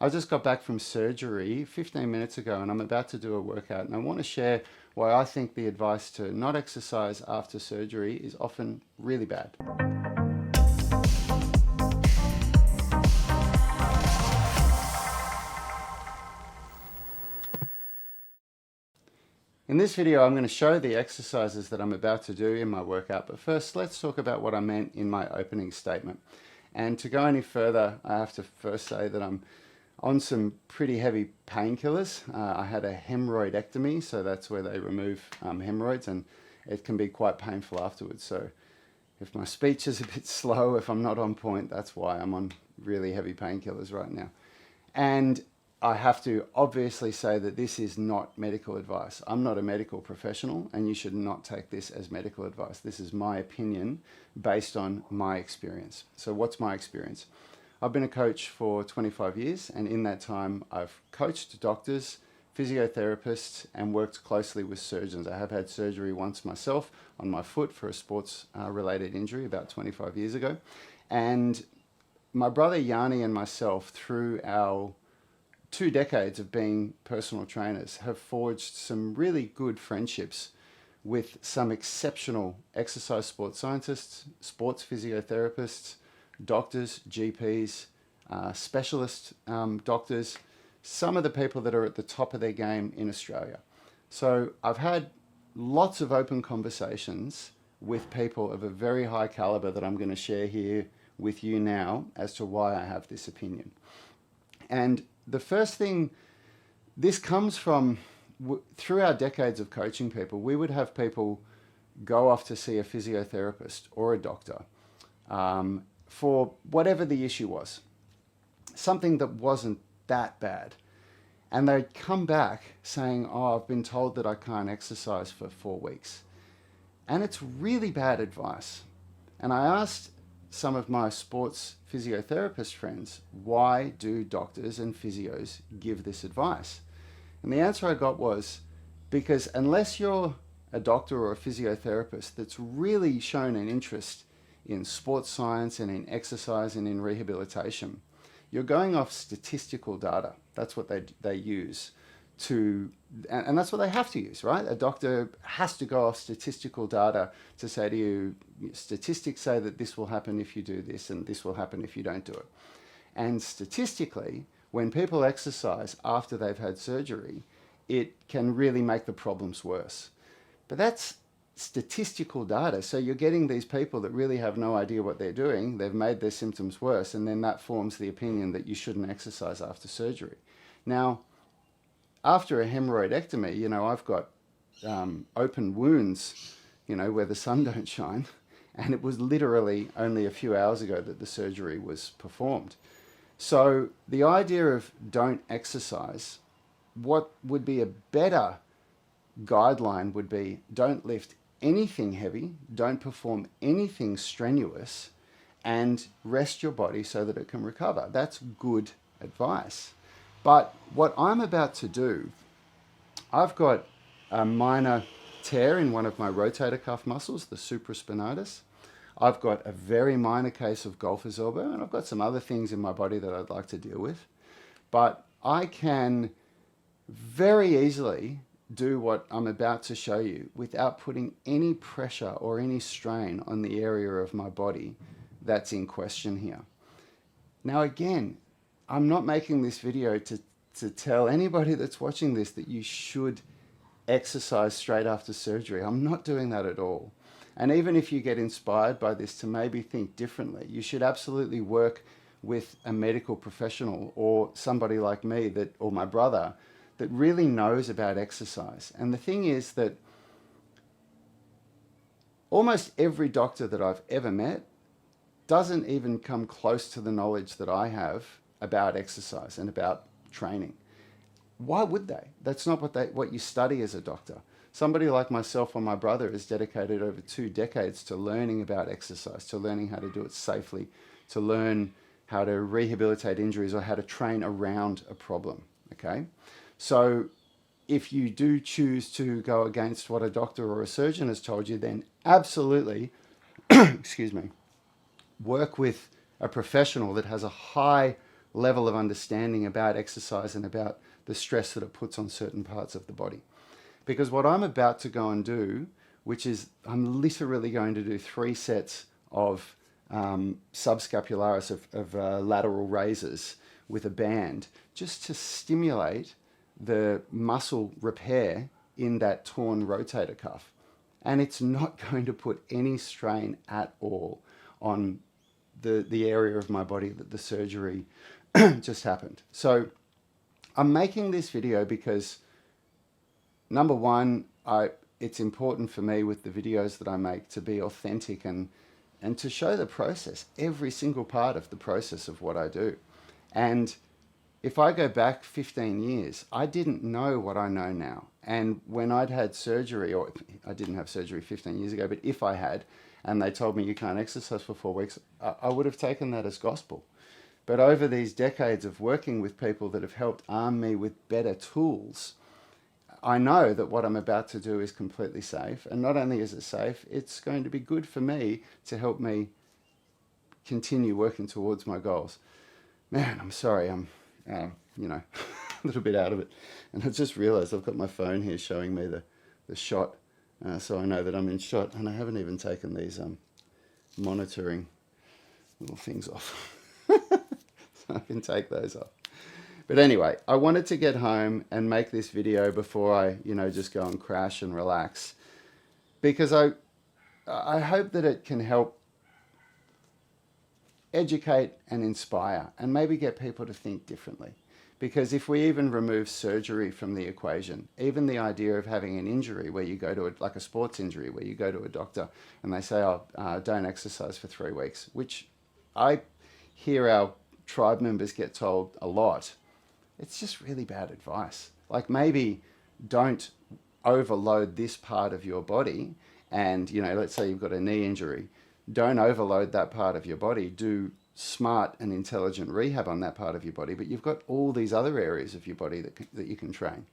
I just got back from surgery 15 minutes ago and I'm about to do a workout, and I want to share why I think the advice to not exercise after surgery is often really bad. In this video, I'm going to show the exercises that I'm about to do in my workout, but first let's talk about what I meant in my opening statement. And to go any further, I have to first say that I'm on some pretty heavy painkillers. I had a hemorrhoidectomy, so that's where they remove hemorrhoids, and it can be quite painful afterwards. So if my speech is a bit slow, if I'm not on point, that's why I'm on really heavy painkillers right now. And I have to obviously say that this is not medical advice. I'm not a medical professional, and you should not take this as medical advice. This is my opinion based on my experience. So what's my experience? I've been a coach for 25 years, and in that time I've coached doctors, physiotherapists, and worked closely with surgeons. I have had surgery once myself on my foot for a sports related injury about 25 years ago. And my brother Yanni and myself, through our 2 decades of being personal trainers, have forged some really good friendships with some exceptional exercise sports scientists, sports physiotherapists, doctors, GPs, specialist doctors, some of the people that are at the top of their game in Australia. So I've had lots of open conversations with people of a very high caliber that I'm going to share here with you now as to why I have this opinion. And the first thing, this comes from, through our decades of coaching people, we would have people go off to see a physiotherapist or a doctor for whatever the issue was, something that wasn't that bad. And they'd come back saying, oh, I've been told that I can't exercise for 4 weeks. And it's really bad advice. And I asked some of my sports physiotherapist friends, why do doctors and physios give this advice? And the answer I got was, because unless you're a doctor or a physiotherapist that's really shown an interest in sports science and in exercise and in rehabilitation, you're going off statistical data. That's what they use to, and that's what they have to use, right? A doctor has to go off statistical data to say to you, statistics say that this will happen if you do this and this will happen if you don't do it. And statistically, when people exercise after they've had surgery, it can really make the problems worse. But that's statistical data. So you're getting these people that really have no idea what they're doing. They've made their symptoms worse, and then that forms the opinion that you shouldn't exercise after surgery. Now, after a hemorrhoidectomy, I've got open wounds, where the sun don't shine. And it was literally only a few hours ago that the surgery was performed. So the idea of don't exercise, what would be a better guideline would be don't lift anything heavy, don't perform anything strenuous, and rest your body so that it can recover. That's good advice. But what I'm about to do, I've got a minor tear in one of my rotator cuff muscles, the supraspinatus. I've got a very minor case of golfer's elbow, and I've got some other things in my body that I'd like to deal with. But I can very easily do what I'm about to show you without putting any pressure or any strain on the area of my body that's in question here. Now again, I'm not making this video to tell anybody that's watching this that you should exercise straight after surgery. I'm not doing that at all. And even if you get inspired by this to maybe think differently, you should absolutely work with a medical professional or somebody like me or my brother that really knows about exercise. And the thing is that almost every doctor that I've ever met doesn't even come close to the knowledge that I have about exercise and about training. Why would they? That's not what you study as a doctor. Somebody like myself or my brother has dedicated over 2 decades to learning about exercise, to learning how to do it safely, to learn how to rehabilitate injuries or how to train around a problem, okay? So if you do choose to go against what a doctor or a surgeon has told you, then absolutely, excuse me, work with a professional that has a high level of understanding about exercise and about the stress that it puts on certain parts of the body. Because what I'm about to go and do, which is I'm literally going to do 3 sets of subscapularis, of lateral raises with a band, just to stimulate the muscle repair in that torn rotator cuff. And it's not going to put any strain at all on the area of my body that the surgery just happened. So I'm making this video because, number one, it's important for me with the videos that I make to be authentic and to show the process, every single part of the process of what I do. And if I go back 15 years, I didn't know what I know now. And when I'd had surgery, or I didn't have surgery 15 years ago, but if I had, and they told me you can't exercise for 4 weeks, I would have taken that as gospel. But over these decades of working with people that have helped arm me with better tools, I know that what I'm about to do is completely safe. And not only is it safe, it's going to be good for me to help me continue working towards my goals. Man, I'm sorry, I'm a little bit out of it. And I just realized I've got my phone here showing me the shot, so I know that I'm in shot. And I haven't even taken these monitoring little things off. So I can take those off. But anyway, I wanted to get home and make this video before I, just go and crash and relax, because I hope that it can help educate and inspire and maybe get people to think differently. Because if we even remove surgery from the equation, even the idea of having an injury where you go to like a sports injury, where you go to a doctor and they say, don't exercise for 3 weeks, which I hear our tribe members get told a lot. It's just really bad advice. Like, maybe don't overload this part of your body. And, let's say you've got a knee injury. Don't overload that part of your body. Do smart and intelligent rehab on that part of your body. But you've got all these other areas of your body that you can train.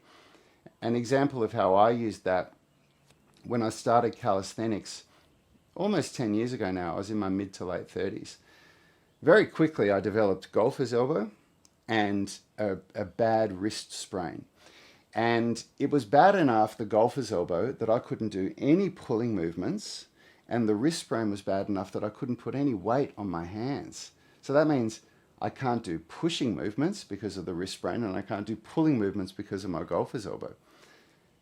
An example of how I used that, when I started calisthenics almost 10 years ago now, I was in my mid to late 30s. Very quickly, I developed golfer's elbow and a bad wrist sprain. And it was bad enough, the golfer's elbow, that I couldn't do any pulling movements, and the wrist sprain was bad enough that I couldn't put any weight on my hands. So that means I can't do pushing movements because of the wrist sprain, and I can't do pulling movements because of my golfer's elbow.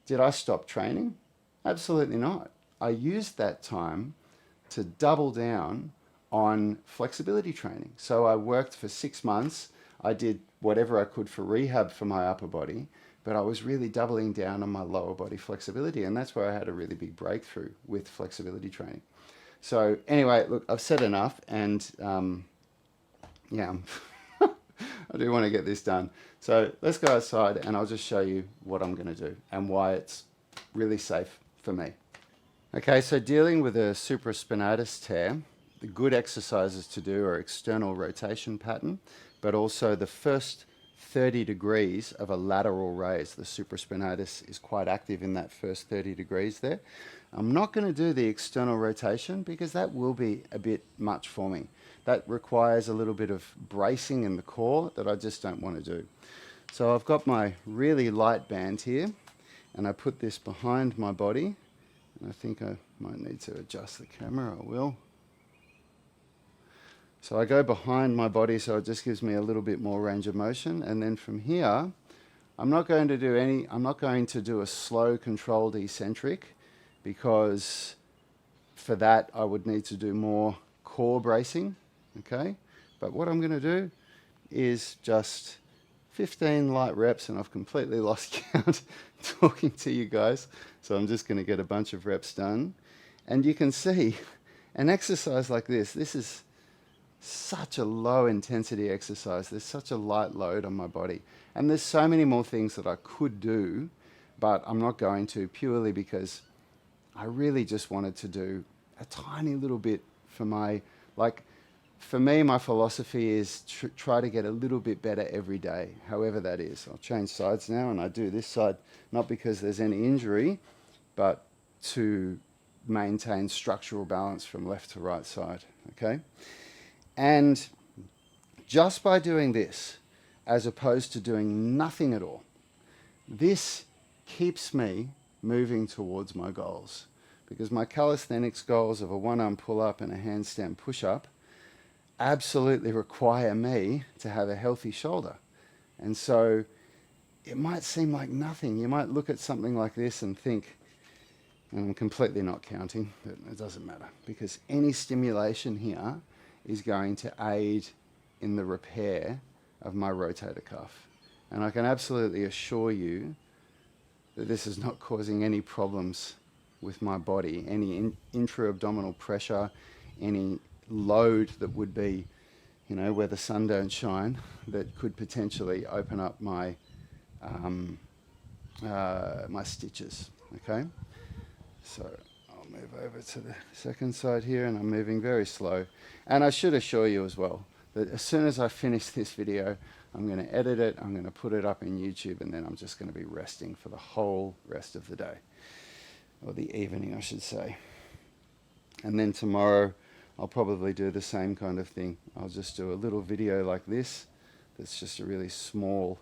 Did I stop training? Absolutely not. I used that time to double down on flexibility training. So I worked for 6 months. I did whatever I could for rehab for my upper body, but I was really doubling down on my lower body flexibility. And that's where I had a really big breakthrough with flexibility training. So anyway, look, I've said enough, and I do want to get this done. So let's go outside and I'll just show you what I'm going to do and why it's really safe for me. Okay, so dealing with a supraspinatus tear, the good exercises to do are external rotation pattern, but also the first 30 degrees of a lateral raise. The supraspinatus is quite active in that first 30 degrees there. I'm not going to do the external rotation because that will be a bit much for me. That requires a little bit of bracing in the core that I just don't want to do. So I've got my really light band here, and I put this behind my body. And I think I might need to adjust the camera. I will. So I go behind my body, so it just gives me a little bit more range of motion. And then from here, I'm not going to do a slow controlled eccentric, because for that I would need to do more core bracing, okay? But what I'm going to do is just 15 light reps, and I've completely lost count talking to you guys. So I'm just going to get a bunch of reps done. And you can see an exercise like this is such a low intensity exercise. There's such a light load on my body. And there's so many more things that I could do, but I'm not going to, purely because I really just wanted to do a tiny little bit for my, for me, my philosophy is try to get a little bit better every day, however that is. I'll change sides now, and I do this side, not because there's any injury, but to maintain structural balance from left to right side, okay? And just by doing this, as opposed to doing nothing at all. This keeps me moving towards my goals, because my calisthenics goals of a one-arm pull-up and a handstand push-up absolutely require me to have a healthy shoulder. And so it might seem like nothing. You might look at something like this and think, and I'm completely not counting, but it doesn't matter, because any stimulation here is going to aid in the repair of my rotator cuff. And I can absolutely assure you that this is not causing any problems with my body, any intra-abdominal pressure, any load that would be, you know, where the sun don't shine, that could potentially open up my my stitches. Okay, so I'll move over to the second side here, and I'm moving very slow. And I should assure you as well that as soon as I finish this video, I'm going to edit it, I'm going to put it up in YouTube, and then I'm just going to be resting for the whole rest of the day, or the evening I should say. And then tomorrow I'll probably do the same kind of thing. I'll just do a little video like this that's just a really small,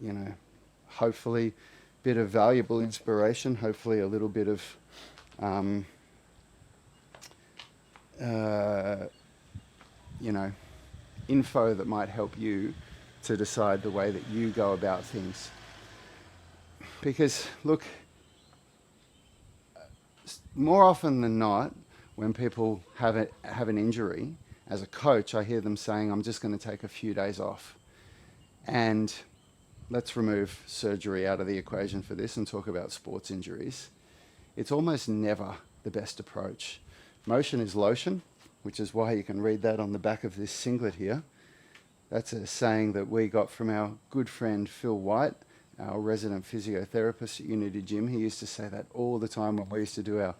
you know, hopefully bit of valuable inspiration, hopefully a little bit of you know, info that might help you to decide the way that you go about things. Because look, more often than not, when people have an injury, as a coach, I hear them saying, I'm just going to take a few days off. And let's remove surgery out of the equation for this and talk about sports injuries. It's almost never the best approach. Motion is lotion, which is why you can read that on the back of this singlet here. That's a saying that we got from our good friend Phil White, our resident physiotherapist at Unity Gym. He used to say that all the time when we used to do our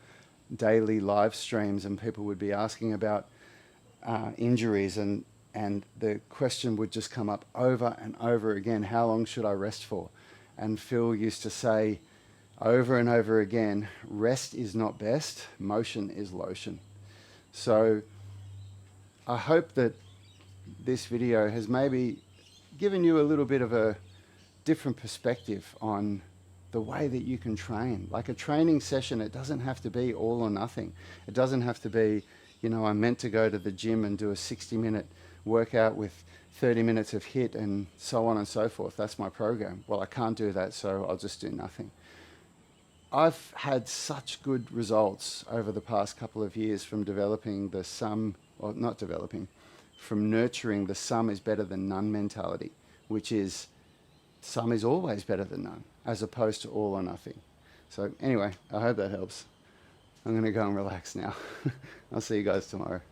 daily live streams, and people would be asking about injuries, and the question would just come up over and over again, how long should I rest for? And Phil used to say over and over again, rest is not best, motion is lotion. So I hope that this video has maybe given you a little bit of a different perspective on the way that you can train. Like a training session, it doesn't have to be all or nothing. It doesn't have to be, you know, I'm meant to go to the gym and do a 60-minute workout with 30 minutes of HIIT and so on and so forth. That's my program. Well, I can't do that, so I'll just do nothing. I've had such good results over the past couple of years from developing the some, or not developing, from nurturing the some is better than none mentality, which is some is always better than none, as opposed to all or nothing. So anyway, I hope that helps. I'm going to go and relax now. I'll see you guys tomorrow.